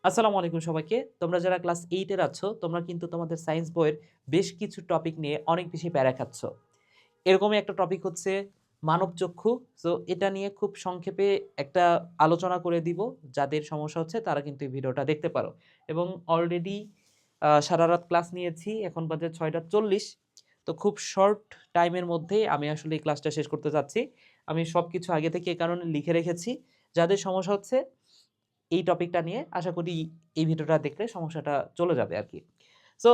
আসসালামু আলাইকুম সবাইকে। তোমরা যারা ক্লাস 8 এর আছো, তোমরা কিন্তু তোমাদের সায়েন্স বইয়ের বেশ কিছু টপিক নিয়ে অনেক বেশি প্যারা খাচ্ছ। এরকমই একটা টপিক হচ্ছে মানবচক্ষু। সো এটা নিয়ে খুব সংক্ষেপে একটা আলোচনা করে দিব। যাদের সমস্যা হচ্ছে তারা কিন্তু এই ভিডিওটা দেখতে পারো। এবং অলরেডি সারারাত ক্লাস নিয়েছি। এখন বাজে ৬টা ৪০। তো খুব শর্ট টাইমের মধ্যেই আমি আসলে এই ক্লাসটা শেষ করতে চাচ্ছি। আমি সবকিছু আগে থেকে এ কারণে লিখে রেখেছি। যাদের সমস্যা হচ্ছে এই টপিকটা নিয়ে আশা করি এই ভিডিওটা দেখলে সমস্যাটা চলে যাবে আরকি। সো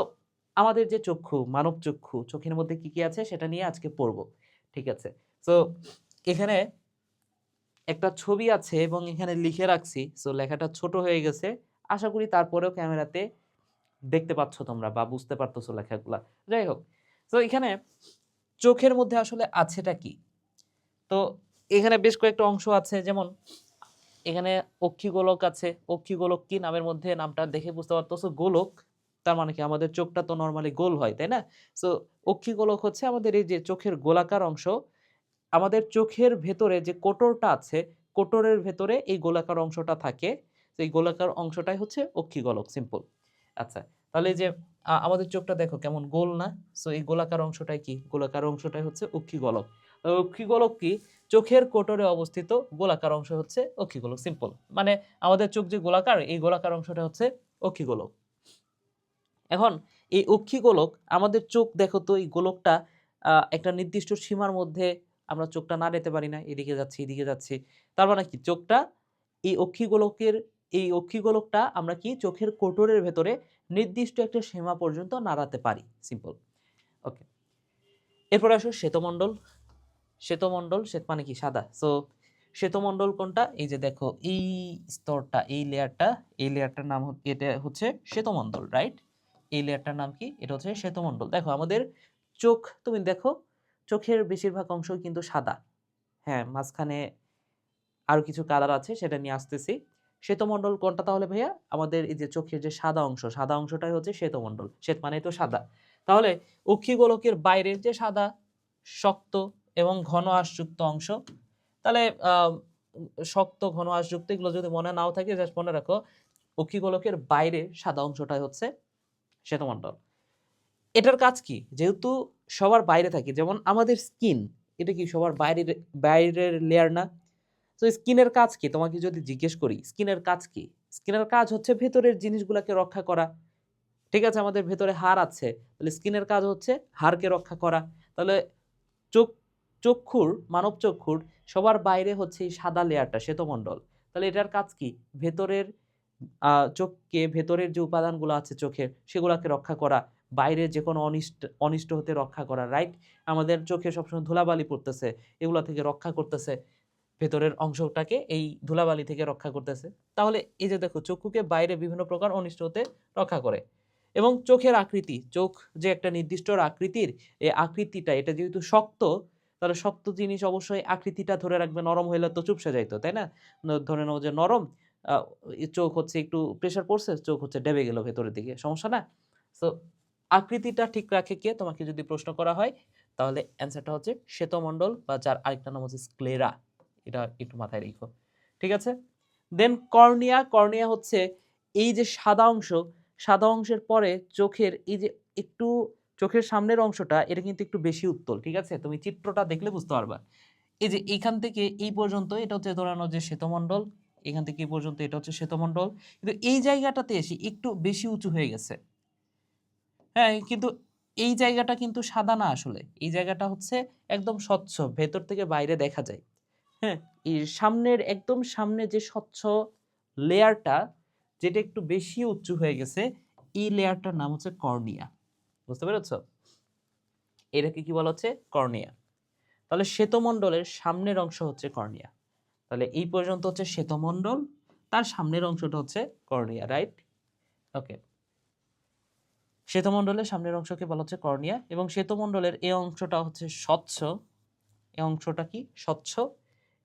আমাদের যে চক্ষু, মানব চক্ষু, চোখের মধ্যে কি আছে সেটা নিয়ে আজকে পড়ব। ঠিক আছে? সো এখানে একটা ছবি আছে এবং এখানে লিখে রাখছি। সো লেখাটা ছোট হয়ে গেছে। আশা করি তারপরেও ক্যামেরাতে দেখতে পাচ্ছ তোমরা বা বুঝতে পারতেছো লেখাগুলা। যাই হোক। সো এখানে চোখের মধ্যে আসলে আছেটা কি? তো এখানে বেশ কয়েকটা অংশ আছে যেমন এখানে অক্ষিগোলক আছে। অক্ষিগোলক কি? নামের মধ্যে নামটা দেখে বুঝতে পারতেছো গোলক। তার মানে কি? আমাদের চোখটা তো নরমালি গোল হয়, তাই না? সো অক্ষিগোলক হচ্ছে আমাদের এই যে চোখের গোলাকার অংশ। আমাদের চোখের ভেতরে যে কোটরটা আছে, কোটরের ভেতরে এই গোলাকার অংশটা থাকে। তো এই গোলাকার অংশটাই হচ্ছে অক্ষিগোলক, সিম্পল। আচ্ছা, তাহলে এই যে আমাদের চোখটা দেখো কেমন গোল না? সো এই গোলাকার অংশটাই কি? গোলাকার অংশটাই হচ্ছে অক্ষিগোলক। অক্ষিগোলক কি? চোখের কোটরে অবস্থিত গোলাকার অংশ হচ্ছে অক্ষিগোলক, সিম্পল। মানে আমাদের চোখ যে গোলাকার, এই গোলাকার অংশটা হচ্ছে অক্ষিগোলক। এখন এই অক্ষিগোলক আমাদের চোখ দেখো তো এই গোলকটা একটা নির্দিষ্ট সীমার মধ্যে আমরা চোখটা নাড়াতে পারি না। এদিকে যাচ্ছি, এদিকে যাচ্ছি। তার মানে কি চোখটা এই অক্ষিগোলকের এই অক্ষিগোলকটা আমরা কি চোখের কোটরের ভেতরে নির্দিষ্ট একটা সীমা পর্যন্ত নাড়াতে পারি। সিম্পল। ওকে। এরপরে আসো শ্বেতমণ্ডল। শ্বেতমণ্ডল, শ্বেত মানে কি? সাদা। সো শ্বেতমণ্ডল কোনটা? এই যে দেখো এই স্তরটা, এই লেয়ারটার নাম এটা হচ্ছে শ্বেতমণ্ডল, রাইট? এই লেয়ারটার নাম কি? এটা হচ্ছে শ্বেতমণ্ডল। দেখো আমাদের চোখ তুমি দেখো, চোখের বেশিরভাগ অংশই কিন্তু সাদা। হ্যাঁ, মাঝখানে আরো কিছু কালার আছে সেটা নিয়ে আসতেছি। শ্বেতমণ্ডল কোনটা তাহলে ভাইয়া? আমাদের এই যে চোখের যে সাদা অংশ, সাদা অংশটাই হচ্ছে শ্বেতমণ্ডল। শ্বেত মানেই তো সাদা। তাহলে অক্ষিগোলকের বাইরের যে সাদা, শক্ত এবং ঘন আঁশযুক্ত অংশ, তাহলে শক্ত, ঘন আঁশযুক্ত এগুলো যদি মনে নাও থাকে জাস্ট মনে রাখো অক্ষিগোলকের বাইরে সাদা অংশটাই হচ্ছে শ্বেতমণ্ডল। এটার কাজ কি? যেহেতু সবার বাইরে থাকে যেমন আমাদের স্কিন, এটা কি সবার বাইরের লেয়ার না? তো স্কিনের কাজ কি? তোমাকে যদি জিজ্ঞেস করি স্কিনের কাজ কি? স্কিনের কাজ হচ্ছে ভেতরের জিনিসগুলাকে রক্ষা করা। ঠিক আছে? আমাদের ভেতরে হাড় আছে। তাহলে স্কিনের কাজ হচ্ছে হাড়কে রক্ষা করা। তাহলে চোখ চক্ষুর মানব চক্ষুর সবার বাইরে হচ্ছে এই সাদা লেয়ারটা শ্বেতমণ্ডল। তাহলে এটার কাজ কি? ভেতরের চোখকে ভেতরের যে উপাদানগুলো আছে চোখের সেগুলাকে রক্ষা করা, বাইরের যেকোনো অনিষ্ট হতে রক্ষা করা, রাইট? আমাদের চোখে সবসময় ধুলাবালি পড়তেছে, এগুলা থেকে রক্ষা করতেছে। ভেতরের অংশটাকে এই ধুলাবালি থেকে রক্ষা করতেছে। তাহলে এই যে দেখো চক্ষুকে বাইরে বিভিন্ন প্রকার অনিষ্ট হতে রক্ষা করে। এবং চোখের আকৃতি, চোখ যে একটা নির্দিষ্ট আকৃতির, এই আকৃতিটা এটা যেহেতু শক্ত, তাহলে শক্ত জিনিস অবশ্যই আকৃতিটা ধরে রাখবে, নরম হইলে তো চুপসে যাইত, তাই না? ধরে নাও যে নরম, আ চোখ হচ্ছে একটু প্রেশার পড়ছে, চোখ হচ্ছে ডেবে গেল ভেতরের দিকে। সমস্যা না? সো আকৃতিটা ঠিক রাখে কে? তোমাকে যদি প্রশ্ন করা হয় তাহলে অ্যান্সারটা হচ্ছে শ্বেতমণ্ডল বা যার আরেকটা নাম হচ্ছে স্ক্লেরা। এটা একটু মাথায় রেখো। ঠিক আছে? দেন কর্নিয়া, কর্নিয়া হচ্ছে এই যে সাদা অংশ, সাদা অংশের পরে চোখের এই যে একটু চোখের সামনের অংশটা এটা কিন্তু একটু বেশি উত্তল। ঠিক আছে? তুমি চিত্রটা দেখলে বুঝতে পারবা। এই যে এইখান থেকে এই পর্যন্ত এটা হচ্ছে ধরে নাও যে শ্বেতমণ্ডল, এখান থেকে এই পর্যন্ত এটা হচ্ছে শ্বেতমণ্ডল। কিন্তু এই জায়গাটাতে এসে একটু বেশি উঁচু হয়ে গেছে। হ্যাঁ, কিন্তু এই জায়গাটা কিন্তু সাদা না আসলে। এই জায়গাটা হচ্ছে একদম স্বচ্ছ, ভেতর থেকে বাইরে দেখা যায়। হ্যাঁ? এই সামনের একদম সামনে যে স্বচ্ছ লেয়ারটা যেটা একটু বেশি উঁচু হয়ে গেছে, এই লেয়ারটার নাম হচ্ছে কর্নিয়া। বুঝতে পেরেছ? এটাকে কি বলা হচ্ছে? কর্নিয়া। তাহলে শ্বেতমণ্ডলের সামনের অংশ হচ্ছে কর্নিয়া। তাহলে এই পর্যন্ত হচ্ছে শ্বেতমণ্ডল, তার সামনের অংশটা হচ্ছে কর্নিয়া, রাইট? ওকে। শ্বেতমণ্ডলের সামনের অংশকে বলা হচ্ছে কর্নিয়া এবং শ্বেতমণ্ডলের এই অংশটা হচ্ছে স্বচ্ছ। এই অংশটা কি? স্বচ্ছ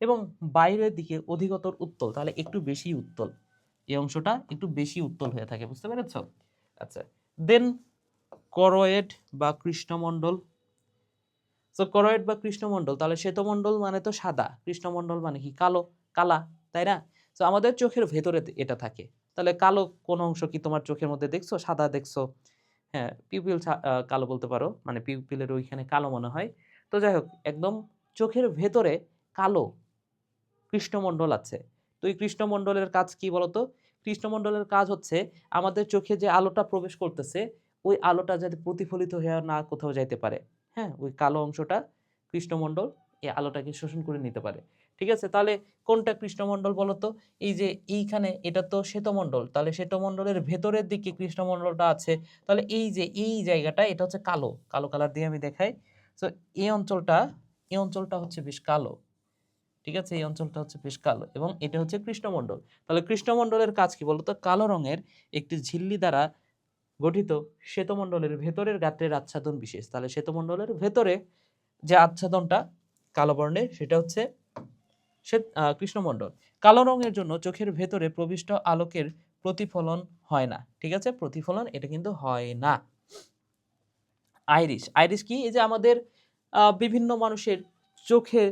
এবং বাইরের দিকে অধিকতর উত্তল, তাহলে একটু বেশি উত্তল। এই অংশটা একটু বেশি উত্তল হয়ে থাকে। বুঝতে পেরেছ? আচ্ছা। দেন করয়েড বা কৃষ্ণমণ্ডল। সো করয়েড বা কৃষ্ণমণ্ডল, তাহলে শ্বেতমণ্ডল মানে তো সাদা, কৃষ্ণমণ্ডল মানে কি? কালো, কালা, তাই না? সো আমাদের চোখের ভেতরে এটা থাকে। তাহলে কালো কোন অংশ কি তোমার চোখের মধ্যে দেখছো? সাদা দেখছো। হ্যাঁ, পিউপিল কালো বলতে পারো। মানে পিউপিলের ওইখানে কালো মনে হয়। তো যাই হোক, একদম চোখের ভেতরে কালো কৃষ্ণমণ্ডল আছে। তো এই কৃষ্ণমণ্ডলের কাজ কি বলতো? কৃষ্ণমণ্ডলের কাজ হচ্ছে আমাদের চোখে যে আলোটা প্রবেশ করতেছে, ওই আলোটা যাতে প্রতিফলিত হয়ে না কোথাও যাইতে পারে। হ্যাঁ? ওই কালো অংশটা কৃষ্ণমণ্ডল এই আলোটাকে শোষণ করে নিতে পারে। ঠিক আছে? তাহলে কোনটা কৃষ্ণমণ্ডল বলতো? এই যে এইখানে এটা তো শ্বেতমণ্ডল। তাহলে শ্বেতমণ্ডলের ভেতরের দিকে কৃষ্ণমণ্ডলটা আছে। তাহলে এই যে এই জায়গাটা এটা হচ্ছে কালো। কালো কালার দিয়ে আমি দেখাই। সো এই অঞ্চলটা হচ্ছে বেশ কালো। ঠিক আছে? এই অঞ্চলটা হচ্ছে বেশ কালো এবং এটা হচ্ছে কৃষ্ণমণ্ডল। তাহলে কৃষ্ণমণ্ডলের কাজ কি বলতো? কালো রঙের একটি ঝিল্লি দ্বারা গঠিত শ্বেতমণ্ডলের ভেতরের গাত্রের আচ্ছাদন বিশেষ। তাহলে শ্বেতমণ্ডলের ভেতরে যে আচ্ছাদনটা কালো বর্ণের সেটা হচ্ছে কৃষ্ণমণ্ডল। কালো রঙের জন্য চোখের ভেতরে প্রবিষ্ট আলোকের প্রতিফলন হয় না। ঠিক আছে? প্রতিফলন এটা কিন্তু হয় না। আইরিশ কি? এই যে আমাদের বিভিন্ন মানুষের চোখে,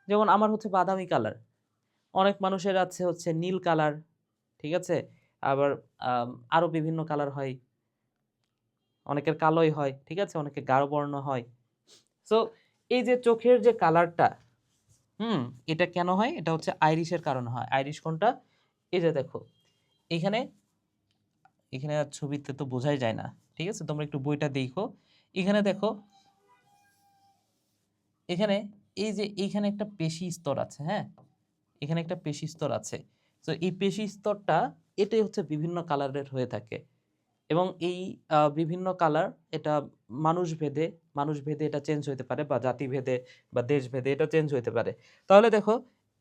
যেমন আমার হচ্ছে বাদামি কালার, অনেক মানুষের আছে হচ্ছে নীল কালার। ঠিক আছে? আবার আরো বিভিন্ন কালার হয়। অনেকের কালোই হয়। ঠিক আছে? অনেকের গাঢ় বর্ণ হয়। সো এই যে চোখের যে কালারটা, এটা কেন হয়? এটা হচ্ছে আইরিশের কারণে হয়। আইরিশ কোনটা? এই যে দেখো, এখানে এখানে আর ছবিতে তো বোঝাই যায় না। ঠিক আছে? তোমরা একটু বইটা দেখো। এখানে দেখো, এখানে এই যে এইখানে একটা পেশি স্তর আছে, হ্যাঁ? এখানে একটা পেশি স্তর আছে। তো এই পেশি স্তরটা এটাই হচ্ছে বিভিন্ন কালারের হয়ে থাকে এবং এই বিভিন্ন কালার এটা মানুষভেদে মানুষভেদে এটা চেঞ্জ হইতে পারে বা জাতিভেদে বা দেশভেদে এটা চেঞ্জ হইতে পারে। তাহলে দেখো,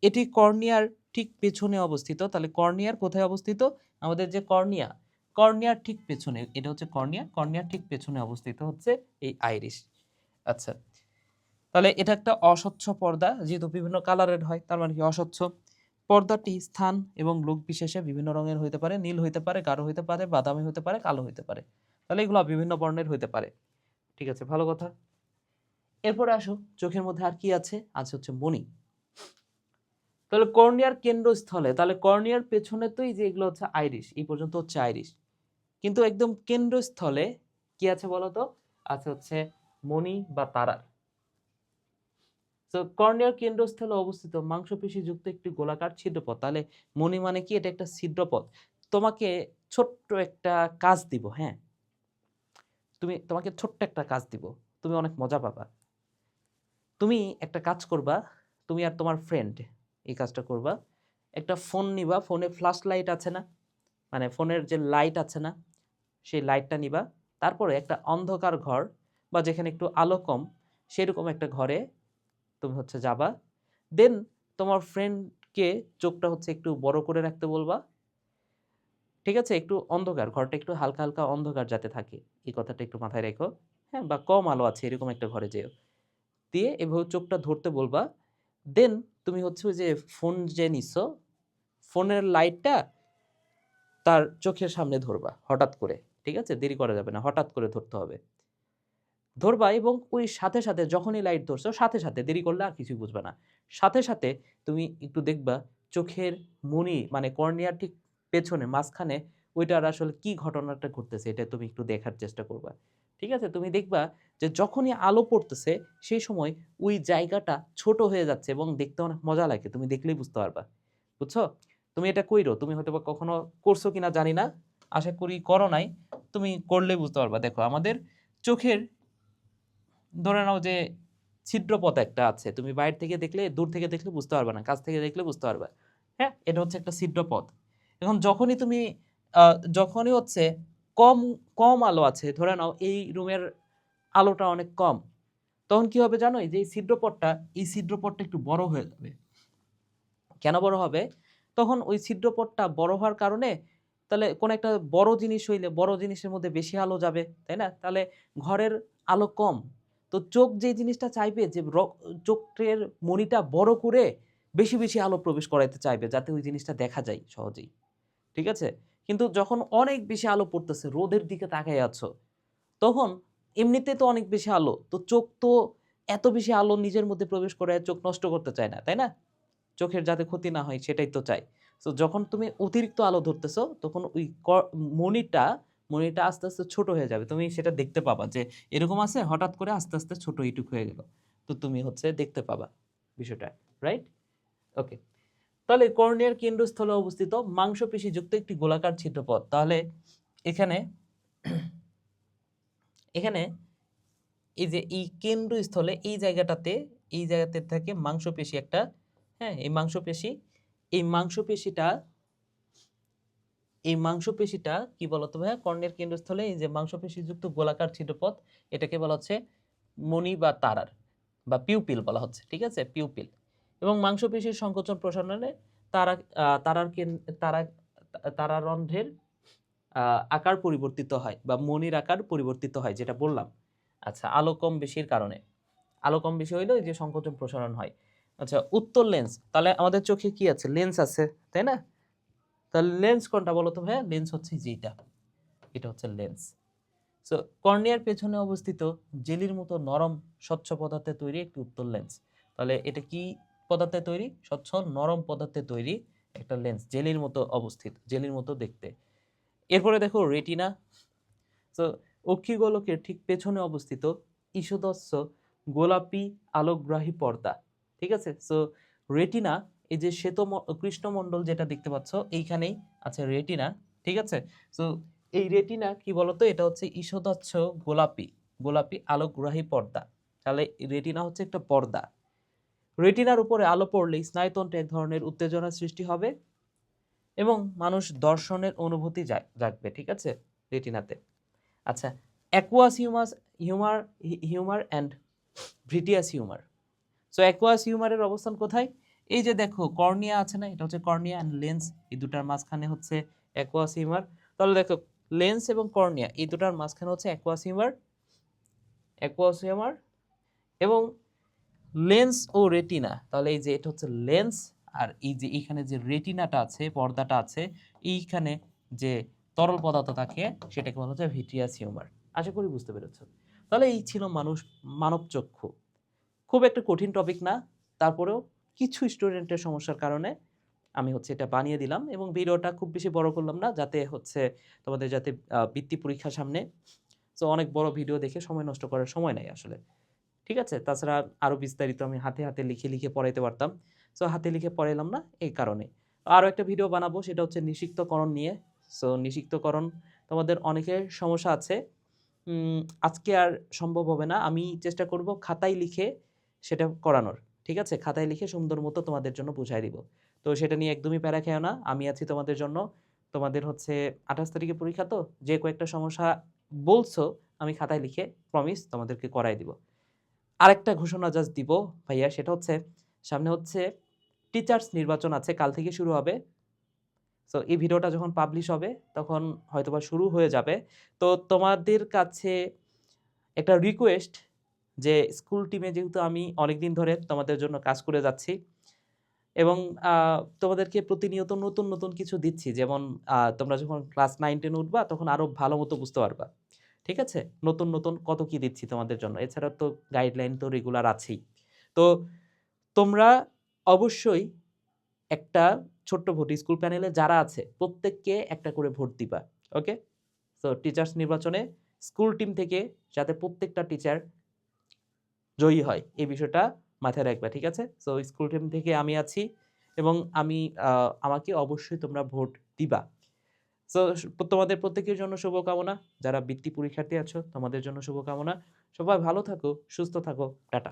এটি কর্নিয়ার ঠিক পেছনে অবস্থিত। তাহলে কর্নিয়ার কোথায় অবস্থিত? আমাদের যে কর্নিয়ার ঠিক পেছনে। এটা হচ্ছে কর্নিয়ার ঠিক পেছনে অবস্থিত হচ্ছে এই আইরিশ। আচ্ছা। তাহলে এটা একটা অস্বচ্ছ পর্দা, যেহেতু বিভিন্ন কালারের হয় তার মানে কি অস্বচ্ছ। পর্দাটি স্থান এবং লোক বিশেষে বিভিন্ন রঙের হইতে পারে, নীল হইতে পারে, গাঢ় হইতে পারে, বাদামি হইতে পারে, কালো হইতে পারে। তাহলে এগুলো বিভিন্ন বর্ণের হইতে পারে। ঠিক আছে, ভালো কথা। এরপরে আসো, চোখের মধ্যে আর কি আছে? আছে হচ্ছে মণি। তাহলে কর্নিয়ার কেন্দ্রস্থলে, তাহলে কর্নিয়ার পেছনে তো এই যে এগুলো হচ্ছে আইরিশ, এই পর্যন্ত হচ্ছে আইরিশ, কিন্তু একদম কেন্দ্রস্থলে কি আছে বলতো? আছে হচ্ছে মণি বা তারা। তো কর্নিয়ার কেন্দ্রস্থলে অবস্থিত মাংসপেশি যুক্ত একটি গোলাকার ছিদ্রপথ। তাহলে মণি মানে কি? এটা একটা ছিদ্রপথ। তোমাকে ছোট্ট একটা কাজ দিব, হ্যাঁ? তোমাকে ছোট্ট একটা কাজ দিব, তুমি অনেক মজা পাবা। তুমি একটা কাজ করবা, তুমি আর তোমার ফ্রেন্ড এই কাজটা করবা। একটা ফোন নিবা, ফোনে ফ্ল্যাশ লাইট আছে না, মানে ফোনের যে লাইট আছে না, সেই লাইটটা নিবা। তারপরে একটা অন্ধকার ঘর বা যেখানে একটু আলো কম সেরকম একটা ঘরে তুমি হচ্ছে যাবা। দেন তোমার ফ্রেন্ডকে চোখটা হচ্ছে একটু বড় করে রাখতে বলবা। ঠিক আছে? একটু অন্ধকার, ঘরটা একটু হালকা হালকা অন্ধকার যাতে থাকে, এই কথাটা একটু মাথায় রেখো। হ্যাঁ? বা কম আলো আছে এরকম একটা ঘরে যেও। দিয়ে এভাবে চোখটা ধরতে বলবা। দেন তুমি হচ্ছে ওই যে ফোন যে নিছো, ফোনের লাইটটা তার চোখের সামনে ধরবা হঠাৎ করে। ঠিক আছে? দেরি করা যাবে না, হঠাৎ করে ধরতে হবে। ধরবা এবং ওই সাথে, সাথে যখনই লাইট ধরছো সাথে, সাথে দেরি করলে আর কিছুই বুঝবা না। সাথে, সাথে তুমি একটু দেখবা চোখের মণি মানে কর্নিয়ার ঠিক পেছনে মাঝখানে ওইটার আসলে কি ঘটনাটা ঘটতেছে এটা তুমি একটু দেখার চেষ্টা করবা। ঠিক আছে? তুমি দেখবা যে যখনই আলো পড়তেছে সেই সময় ওই জায়গাটা ছোট হয়ে যাচ্ছে এবং দেখতে অনেক মজা লাগে। তুমি দেখলেই বুঝতে পারবা। বুঝছো? তুমি এটা কইরো। তুমি হয়তোবা কখনো করছো কিনা জানি না। আশা করি করো নাই। তুমি করলেই বুঝতে পারবা। দেখো, আমাদের চোখের ধরে নাও যে ছিদ্রপথ একটা আছে, তুমি বাইরে থেকে দেখলে, দূর থেকে দেখলে বুঝতে পারবে না, কাছ থেকে দেখলে বুঝতে পারবে। হ্যাঁ, এটা হচ্ছে একটা ছিদ্রপথ। এখন যখনই তুমি যখনই হচ্ছে কম কম আলো আছে, ধরে নাও এই রুমের আলোটা অনেক কম, তখন কি হবে জানো? এই যে এই ছিদ্রপথটা একটু বড় হয়ে যাবে। কেন বড় হবে? তখন ওই ছিদ্রপথটা বড় হওয়ার কারণে তাহলে কোন একটা বড় জিনিস হইলে বড় জিনিসের মধ্যে বেশি আলো যাবে, তাই না? তাহলে ঘরের আলো কম, তো চোখ যে জিনিসটা চাইবে যে চোখের মণিটা বড় করে বেশি বেশি আলো প্রবেশ করাইতে চাইবে যাতে ওই জিনিসটা দেখা যায় সহজেই। ঠিক আছে? কিন্তু যখন অনেক বেশি আলো পড়তেছে, রোদের দিকে তাকায় আছো, তখন এমনিতে তো অনেক বেশি আলো, তো চোখ তো এত বেশি আলো নিজের মধ্যে প্রবেশ করে চোখ নষ্ট করতে চায় না, তাই না? চোখের যাতে ক্ষতি না হয় সেটাই তো চাই। সো যখন তুমি অতিরিক্ত আলো ধরতেছো তখন ওই মনিটা মনিটা আস্তে আস্তে ছোট হয়ে যাবে, তুমি সেটা দেখতে পাবা যে এরকম আছে, হঠাৎ করে আস্তে আস্তে ছোট এইটুক হয়ে গেল, তো তুমি হচ্ছে দেখতে পাবা বিষয়টা, রাইট? ওকে, তাহলে কর্নিয়ার কেন্দ্রস্থলে অবস্থিত মাংসপেশিযুক্ত একটি গোলাকার ছিদ্রপথ। তাহলে এখানে এখানে এই যে এই কেন্দ্রস্থলে এই জায়গাতে থাকে মাংসপেশি একটা, হ্যাঁ, এই মাংসপেশিটা কি বলতো ভাইয়া, কর্ণের কেন্দ্রস্থলে এই যে মাংসপেশিযুক্ত গোলাকার ছিদ্রপথ, এটাকে বলা হচ্ছে মণি বা তারার বা পিউপিল বলা হচ্ছে, ঠিক আছে, পিউপিল। এবং মাংসপেশির সংকোচন প্রসারণে তারা তারার তারা তারারন্ধ্রের আকার পরিবর্তিত হয় বা মণির আকার পরিবর্তিত হয়, যেটা বললাম। আচ্ছা, আলো কম বেশির কারণে, আলো কম বেশি হইলে যে সংকোচন প্রসারণ হয়। আচ্ছা, উত্তর লেন্স, তাহলে আমাদের চোখে কি আছে, লেন্স আছে, তাই না? তাহলে লেন্স কোনটা বলো তো ভাইয়া? লেন্স হচ্ছে যেটা, এটা হচ্ছে লেন্স। সো কর্নিয়ার পেছনে অবস্থিত জেলির মতো নরম স্বচ্ছ পদার্থে তৈরি একটি উত্তল লেন্স। তাহলে এটা কি পদার্থে তৈরি? স্বচ্ছ নরম পদার্থে তৈরি একটা লেন্স, জেলির মতো অবস্থিত, জেলির মতো দেখতে। এরপরে দেখো রেটিনা। সো অক্ষিগোলকের ঠিক পেছনে অবস্থিত ঈষদস্য গোলাপি আলোকগ্রাহী পর্দা, ঠিক আছে। সো রেটিনা, এই যে কৃষ্ণমণ্ডল যেটা দেখতে পাচ্ছ এইখানেই আছে রেটিনা, ঠিক আছে। সো এই রেটিনা কি বলতো, এটা হচ্ছে ঈষদস্য গোলাপি আলোকগ্রাহী পর্দা। তাহলে রেটিনা হচ্ছে একটা পর্দা। রেটিনার উপরে আলো পড়লে স্নায়ুতন্ত্রে এক ধরনের উত্তেজনা সৃষ্টি হবে এবং মানুষ দর্শনের অনুভূতি জাগবে, ঠিক আছে, রেটিনাতে। আচ্ছা, aqueous humour and vitreous humour. So aqueous হিউমারের অবস্থান কোথায়? এই যে দেখো কর্নিয়া আছে না, এটা হচ্ছে কর্নিয়া অ্যান্ড লেন্স, এই দুটার মাঝখানে হচ্ছে অ্যাকুয়াস হিউমার। তাহলে দেখো লেন্স এবং কর্নিয়া এই দুটার মাঝখানে হচ্ছে অ্যাকুয়াস হিউমার এবং লেন্স ও রেটিনা। তাহলে এই যে এটা হচ্ছে লেন্স, আর এই যে এখানে যে রেটিনাটা আছে, পর্দাটা আছে, এইখানে যে তরল পদার্থ থাকে সেটাকে বলা হচ্ছে ভিট্রিয়াস হিউমার। আশা করি বুঝতে পেরেছো। তাহলে এই ছিল মানব চক্ষু। খুব একটা কঠিন টপিক না, তারপরেও কিছু স্টুডেন্টের সমস্যার কারণে আমি হচ্ছে এটা বানিয়ে দিলাম এবং ভিডিওটা খুব বেশি বড় করলাম না, যাতে হচ্ছে তোমাদের যাতে বৃত্তি পরীক্ষার সামনে, তো অনেক বড় ভিডিও দেখে সময় নষ্ট করার সময় নাই আসলে, ঠিক আছে। তাছাড়া আরো বিস্তারিত আমি হাতে হাতে লিখে পড়াইতে পারতাম, সো হাতে লিখে পড়াইলাম না এই কারণে। আরও একটা ভিডিও বানাবো, সেটা হচ্ছে নিষিক্তকরণ নিয়ে। সো নিষিক্তকরণ তোমাদের অনেকের সমস্যা আছে, আজকে আর সম্ভব হবে না, আমি চেষ্টা করব খাতায় লিখে সেটা করানোর, ঠিক আছে, খাতায় লিখে সুন্দর মতো তোমাদের জন্য বুঝাই দিব। তো সেটা নিয়ে একদমই প্যারা খেও না, আমি আছি তোমাদের জন্য। তোমাদের হচ্ছে 28 তারিখে পরীক্ষা, তো যে কয়েকটা সমস্যা বলছো আমি খাতায় লিখে প্রমিস তোমাদেরকে করাই দিব। আরেকটা ঘোষণা জাস্ট দিব ভাইয়া, সেটা হচ্ছে সামনে হচ্ছে টিচার্স নির্বাচন আছে, কাল থেকে শুরু হবে। সো এই ভিডিওটা যখন পাবলিশ হবে তখন হয়তোবা শুরু হয়ে যাবে। তো তোমাদের কাছে একটা রিকোয়েস্ট, যে স্কুল টিমে যেহেতু আমি অনেকদিন ধরে তোমাদের জন্য কাজ করে যাচ্ছি এবং তোমাদেরকে প্রতিনিয়ত নতুন নতুন কিছু দিচ্ছি, যেমন তোমরা যখন ক্লাস 9-10 উঠবা তখন আরো ভালো মতো বুঝতে পারবা, ঠিক আছে। নতুন নতুন কত কি দিচ্ছি তোমাদের জন্য, এছাড়া তো গাইডলাইন তো রেগুলার আছেই। তো তোমরা অবশ্যই একটা ছোট্ট ভোট, স্কুল প্যানেলে যারা আছে প্রত্যেককে একটা করে ভোট দিবা, ওকে। তো টিচার্স নির্বাচনে স্কুল টিম থেকে যাতে প্রত্যেকটা টিচার জয়ী হয় এই বিষয়টা মাথায় রাখবা, ঠিক আছে। সো স্কুল টিম থেকে আমি আছি এবং আমাকে অবশ্যই তোমরা ভোট দিবা। সো তোমাদের প্রত্যেকের জন্য শুভকামনা, যারা বৃত্তি পরীক্ষার্থী আছো তোমাদের জন্য শুভকামনা। সবাই ভালো থাকো, সুস্থ থাকো, টাটা।